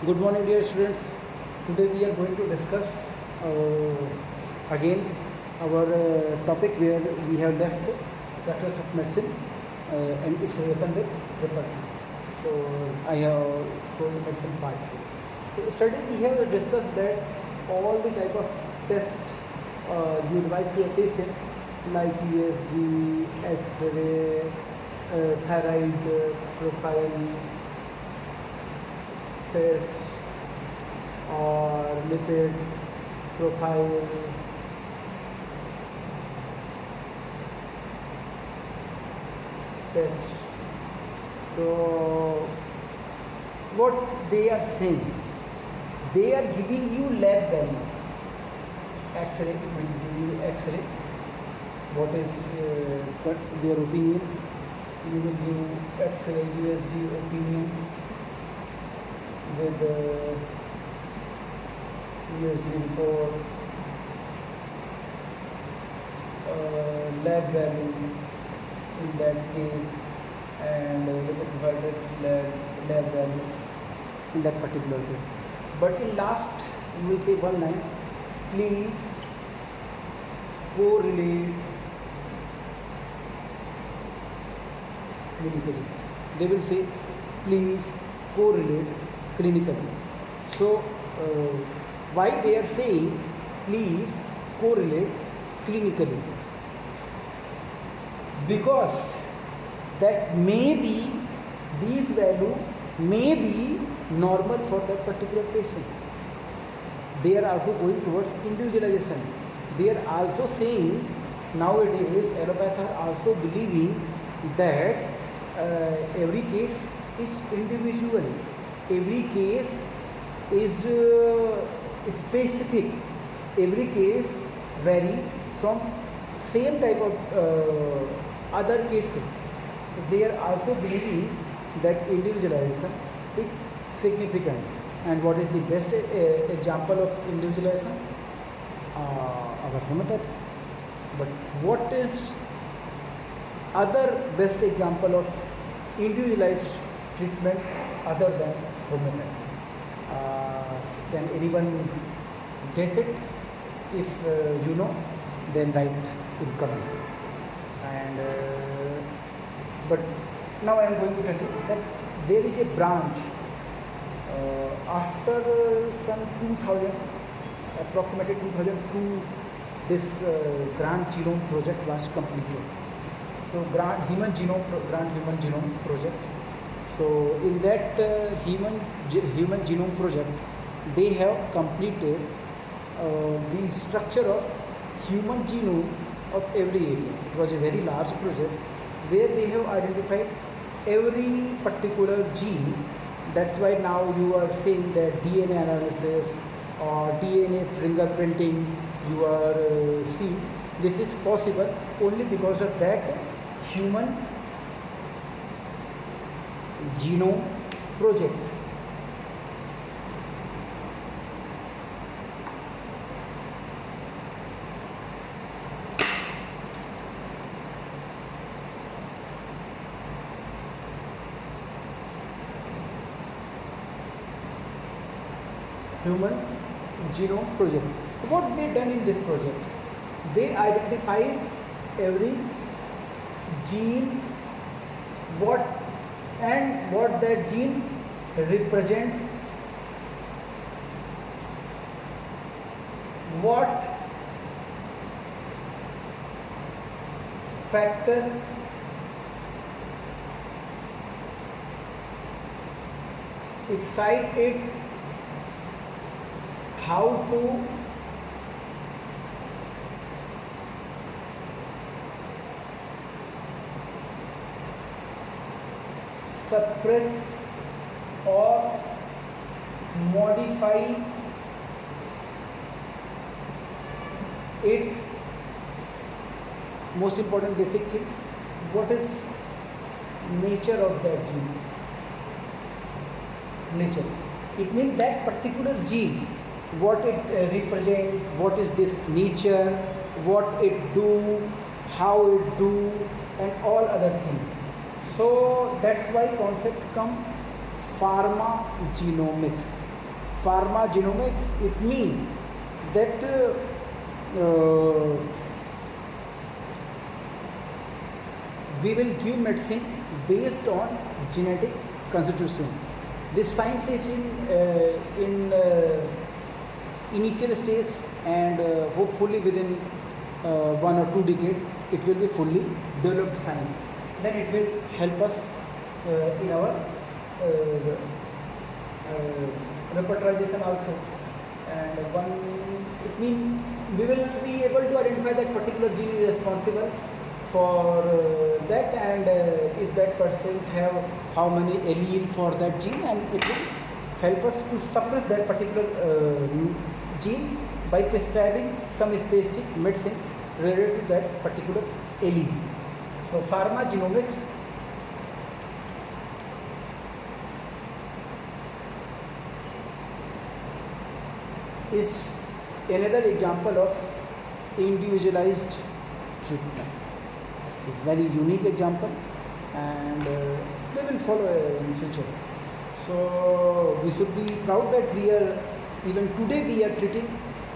Good morning, dear students. Today we are going to discuss again our topic where we have left practice of medicine and its relation with repertoire. So I have told medicine part. So study we have discussed that all the type of test you advise to a patient like ESG, X-ray, thyroid profile test or lipid profile test. So what they are saying, they are giving you lab value. X-ray, it will give you X-ray. What is their opinion? You will give X-ray USG opinion with USG report, lab value in that case, and lipid profile test lab value in that particular case. But in last, you will say one line, please correlate clinically. They will say, please correlate clinically. So why they are saying please correlate clinically? Because that may be, these value may be normal for that particular patient. They are also going towards individualization. They are also saying nowadays allopaths are also believing that every case is individual. Every case is specific. Every case vary from same type of other cases. So they are also believing that individualization is significant. And what is the best example of individualization? Our homeopathy. But what is other best example of individualized treatment other than homeopathy? Can anyone guess it? If you know, then write in comment. And but now I am going to tell you that there is a branch after some 2000, approximately 2002, this Grand Genome project was completed. So Grand Human Genome Project. So in that Human Genome Project, they have completed the structure of human genome of every area. It was a very large project where they have identified every particular gene. That's why now you are saying that DNA analysis or DNA fingerprinting you are seeing. This is possible only because of that Human Genome Project. Human Genome Project. What they done in this project? They identified every gene, what that gene represent, what factor excite it, how to suppress or modify it. Most important basic thing, what is nature of that gene? Nature. It means that particular gene, what it represent, what is this nature, what it do, how it do, and all other things. So that's why concept come pharmacogenomics. Pharmacogenomics, it means that we will give medicine based on genetic constitution. This science is in initial stage, and hopefully within 1 or 2 decades it will be fully developed science. Then it will help us in our repertorization also, and one, it means we will be able to identify that particular gene is responsible for that, and if that person have how many allele for that gene, and it will help us to suppress that particular gene by prescribing some specific medicine related to that particular allele. So pharmacogenomics is another example of individualized treatment. It's very unique example, and they will follow in future. So we should be proud that we are, even today we are treating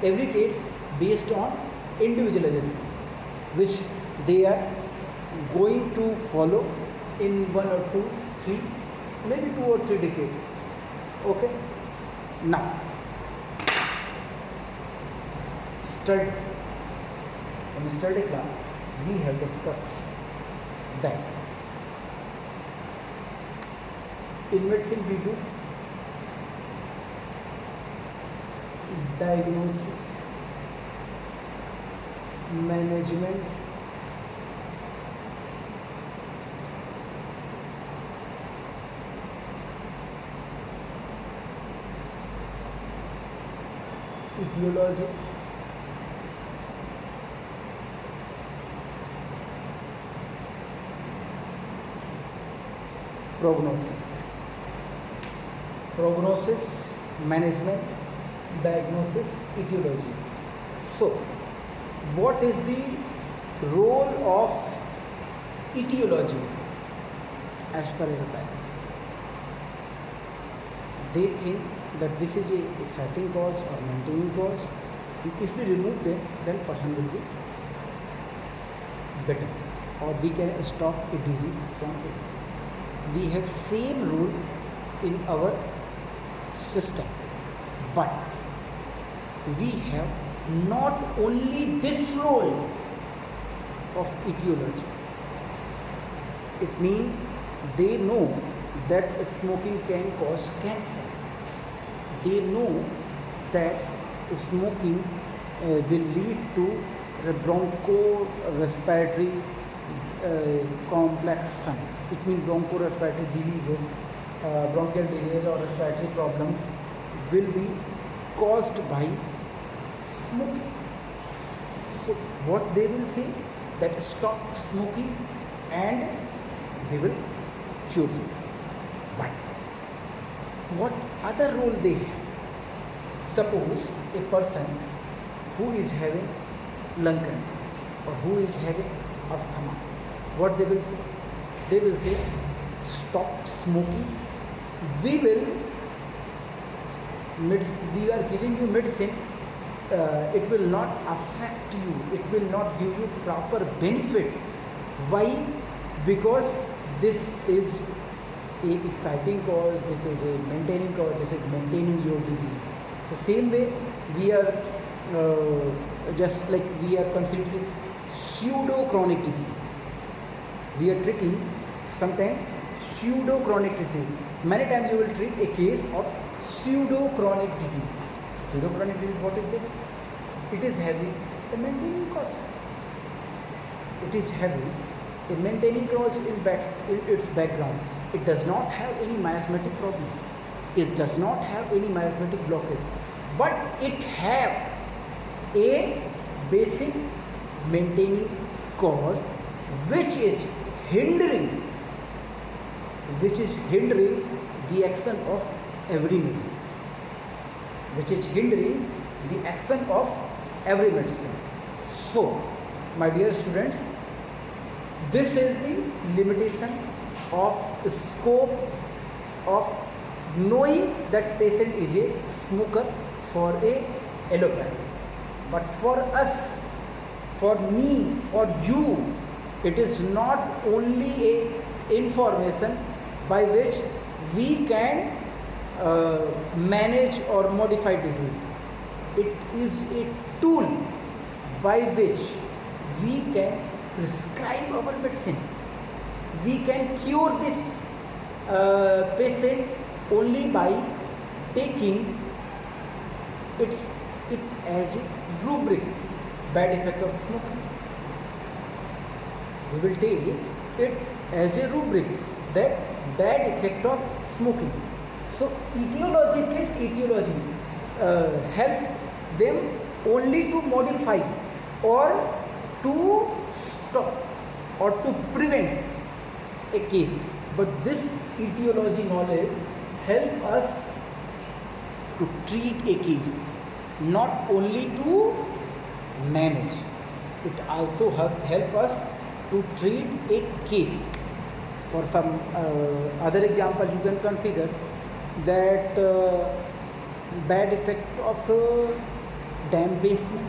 every case based on individualization, which they are going to follow in 1 or 2, 3, maybe 2 or 3 decades. Okay. Now, study. In study class, we have discussed that in medicine we do diagnosis, management, etiology, prognosis, management, diagnosis, etiology. So what is the role of etiology as per allopathy? They think that this is a exciting cause or maintaining cause, and if we remove them, then person will be better, or we can stop a disease from it. We have same rule in our system, but we have not only this role of etiology. It means they know that smoking can cause cancer. They know that smoking will lead to broncho-respiratory complexion. It means broncho-respiratory diseases, bronchial disease or respiratory problems will be caused by smoking. So what they will say, that stop smoking and they will cure you. But what other role they have? Suppose a person who is having lung cancer or who is having asthma, what they will say? They will say, stop smoking. We are giving you medicine. It will not affect you. It will not give you proper benefit. Why? Because this is a exciting cause, this is a maintaining cause, this is maintaining your disease. The same way we are just like we are considering pseudo-chronic disease. We are treating sometimes pseudo-chronic disease. Many times you will treat a case of pseudo-chronic disease. Pseudo-chronic disease, what is this? It is having a maintaining cause. It is having a maintaining cause in its background. It does not have any miasmatic problem. It does not have any miasmatic blockage. But it have a basic maintaining cause which is hindering the action of every medicine. Which is hindering the action of every medicine. So, my dear students, this is the limitation of the scope of knowing that patient is a smoker for a allopath. But for us, for me, for you, it is not only a information by which we can manage or modify disease. It is a tool by which we can prescribe our medicine. We can cure this patient only by taking it as a rubric. Bad effect of smoking. We will take it as a rubric, that bad effect of smoking. So etiology help them only to modify or to stop or to prevent a case. But this etiology knowledge help us to treat a case, not only to manage. It also help us to treat a case. For some other example, you can consider that bad effect of damp basement,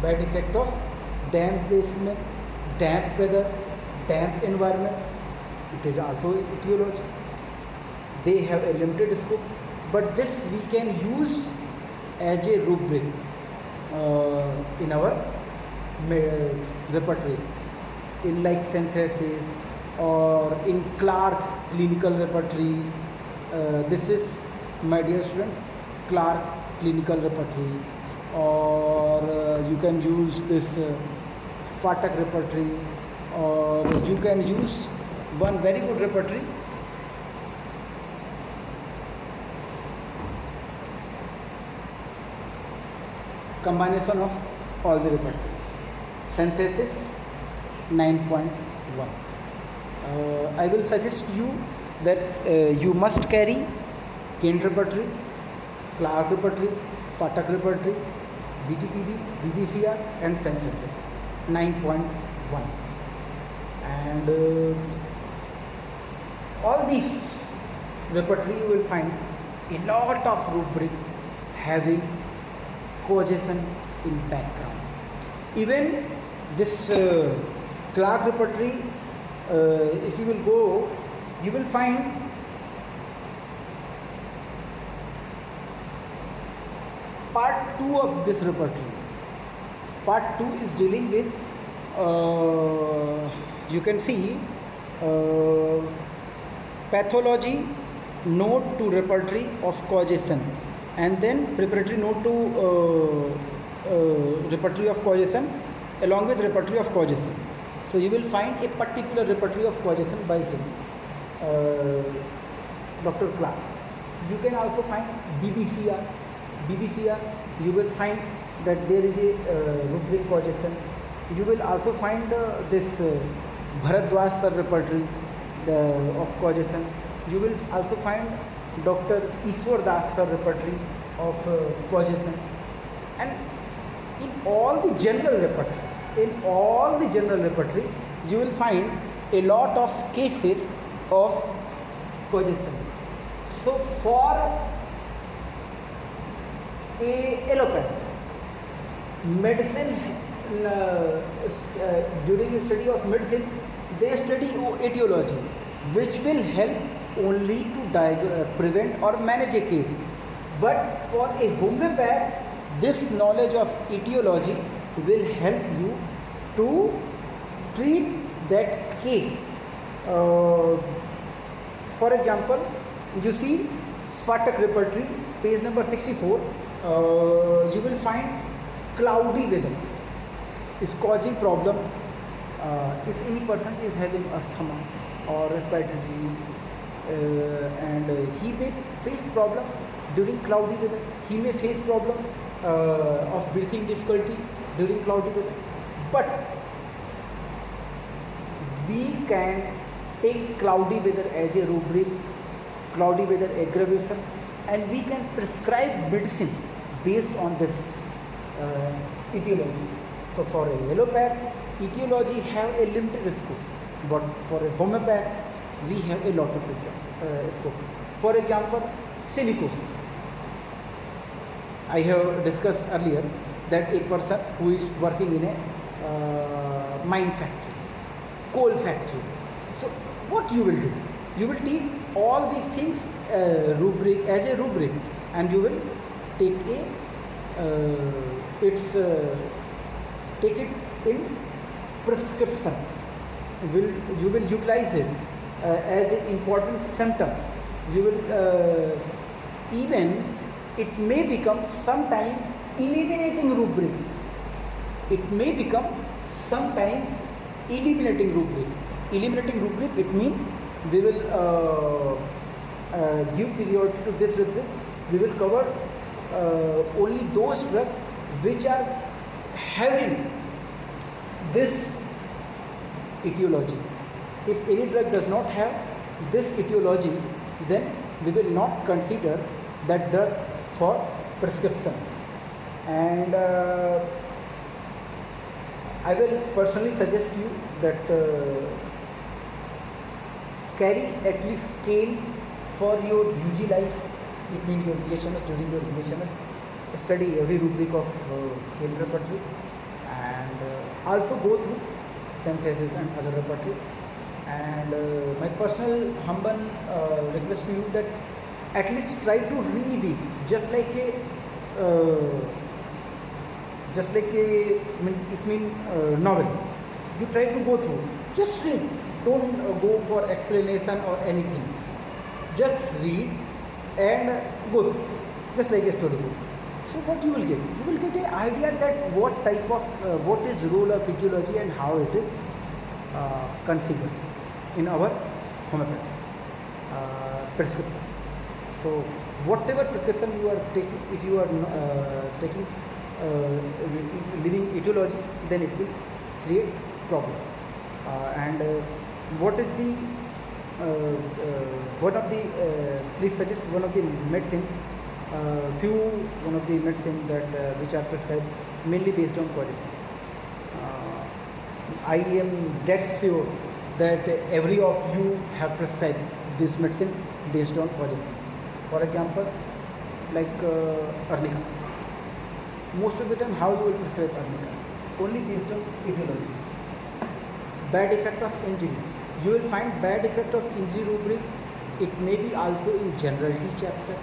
bad effect of damp basement, damp weather, damp environment. It is also etiology. They have a limited scope, but this we can use as a rubric in our repertoire, in like synthesis or in Clark clinical repertoire. This is, my dear students, Clark clinical repertoire, or you can use this Fatak repertoire, or you can use one very good repertoire, combination of all the repertoire. Synthesis 9.1. I will suggest you that you must carry Kent repertoire, Clark repertoire, Fatak repertoire, BTPB, BBCR and synthesis 9.1. And all these repertoire you will find a lot of rubric having cohesion in background. Even this Clark repertoire, if you will go, you will find part 2 of this repertoire. Part 2 is dealing with, you can see, pathology, note to repertoire of causation, and then preparatory note to repertoire of causation along with repertoire of causation. So you will find a particular repertoire of causation by him, Dr. Clark. You can also find BBCR. BBCR, you will find that there is a rubric causation. You will also find this Bharadwaj sir repertoire of causation. You will also find Dr. Ishwar Das sir repertoire of causation. And in all the general repertoire, you will find a lot of cases of causation. So for a allopath, medicine, during the study of medicine, they study etiology, which will help only to prevent or manage a case. But for a homeopath, this knowledge of etiology will help you to treat that case. For example, you see Fatak repertoire, page number 64, you will find cloudy weather is causing problem. If any person is having asthma or respiratory disease, and he may face problem during cloudy weather, he may face problem of breathing difficulty during cloudy weather. But we can take cloudy weather as a rubric, cloudy weather aggravation, and we can prescribe medicine based on this etiology. So for a allopath, etiology have a limited scope, but for a homeopath, we have a lot of scope. For example, silicosis. I have discussed earlier that a person who is working in a mine factory, coal factory. So what you will do? You will take all these things rubric as a rubric, and you will take take it in prescription. You will utilize it as an important symptom. You will even it may become sometime eliminating rubric. It may become sometime eliminating rubric. Eliminating rubric, it means we will give priority to this rubric. We will cover only those drugs which are having this etiology. If any drug does not have this etiology, then we will not consider that drug for prescription. And I will personally suggest you that carry at least cane for your UG life. It means your BHMS. During your BHMS, study every rubric of cane repertory, and also go through synthesis and other repertory. And my personal humble request to you that at least try to read it, just like a novel. You try to go through, just read. Don't go for explanation or anything. Just read and go through, just like a storybook. So what you will get? You will get an idea that what type of what is role of etiology and how it is considered in our homeopathy prescription. So whatever prescription you are taking, if you are taking living etiology, then it will create problem. And what is the one of the please suggest one of the medicine, one of the medicine that which are prescribed mainly based on coercion. I am dead sure that every of you have prescribed this medicine based on coercion. For example, like arnica. Most of the time, how you will prescribe arnica? Only based on etiology. Bad effect of injury. You will find bad effect of injury rubric. It may be also in generality chapter.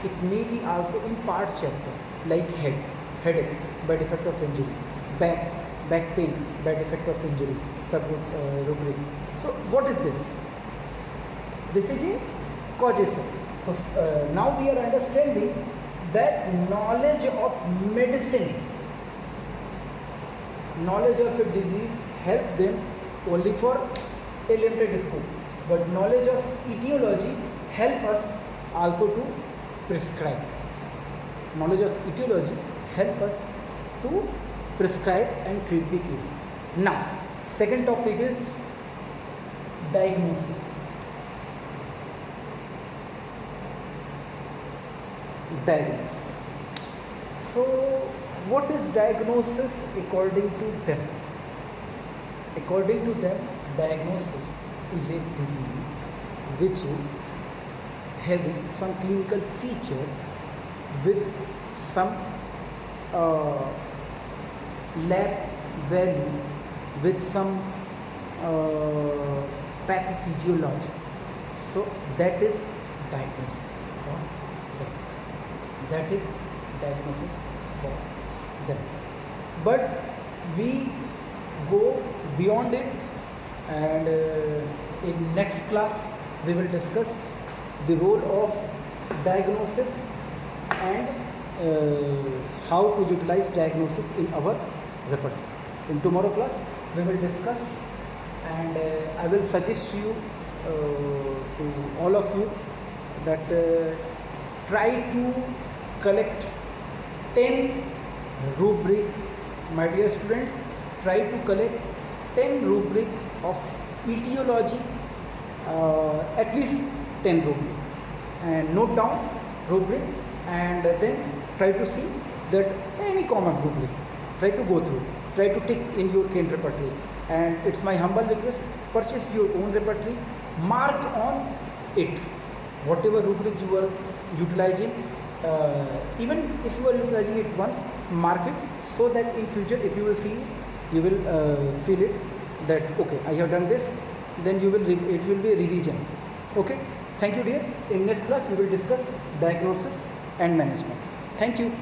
It may be also in part chapter, like headache, bad effect of injury, back pain, bad effect of injury, sub rubric. So what is this? This is a causation. So, now we are understanding that knowledge of medicine, knowledge of a disease help them only for a limited scope, but knowledge of etiology help us also to prescribe. Knowledge of etiology help us to prescribe and treat the case. Now, second topic is diagnosis. Diagnosis. So, what is diagnosis according to them? According to them, diagnosis is a disease which is having some clinical feature with some lab value, with some pathophysiology. So that is diagnosis for them. That is diagnosis for them. But we go beyond it, and in next class we will discuss the role of diagnosis and how to utilize diagnosis in our repertoire. In tomorrow class we will discuss, and I will suggest you to all of you that try to collect 10 rubric. My dear students, try to collect 10 rubric of etiology, at least 10 rubric, and note down rubric, and then try to see that any common rubric, try to go through, try to take in your cane repertory. And it's my humble request, purchase your own repertory, mark on it, whatever rubric you are utilizing, even if you are utilizing it once, mark it, so that in future if you will see, you will feel it that okay, I have done this, then you will it will be a revision. Okay, thank you dear. In next class we will discuss diagnosis and management. Thank you.